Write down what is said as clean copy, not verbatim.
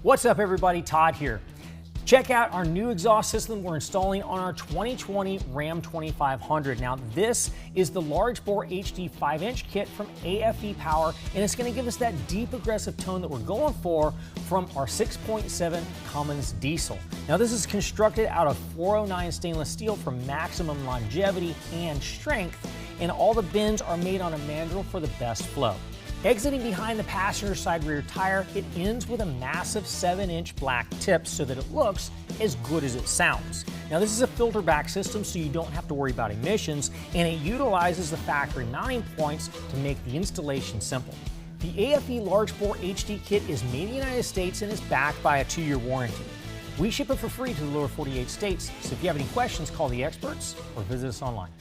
What's up everybody, Todd here. Check out our new exhaust system we're installing on our 2020 Ram 2500. Now this is the large bore HD 5-inch kit from aFe Power, and it's going to give us that deep aggressive tone that we're going for from our 6.7 Cummins diesel. Now this is constructed out of 409 stainless steel for maximum longevity and strength, and all the bends are made on a mandrel for the best flow. Exiting behind the passenger side rear tire, it ends with a massive 7-inch black tip so that it looks as good as it sounds. Now this is a filter back system, so you don't have to worry about emissions, and it utilizes the factory mounting points to make the installation simple. The aFe large bore HD kit is made in the United States and is backed by a 2-year warranty. We ship it for free to the lower 48 states, so if you have any questions, call the experts or visit us online.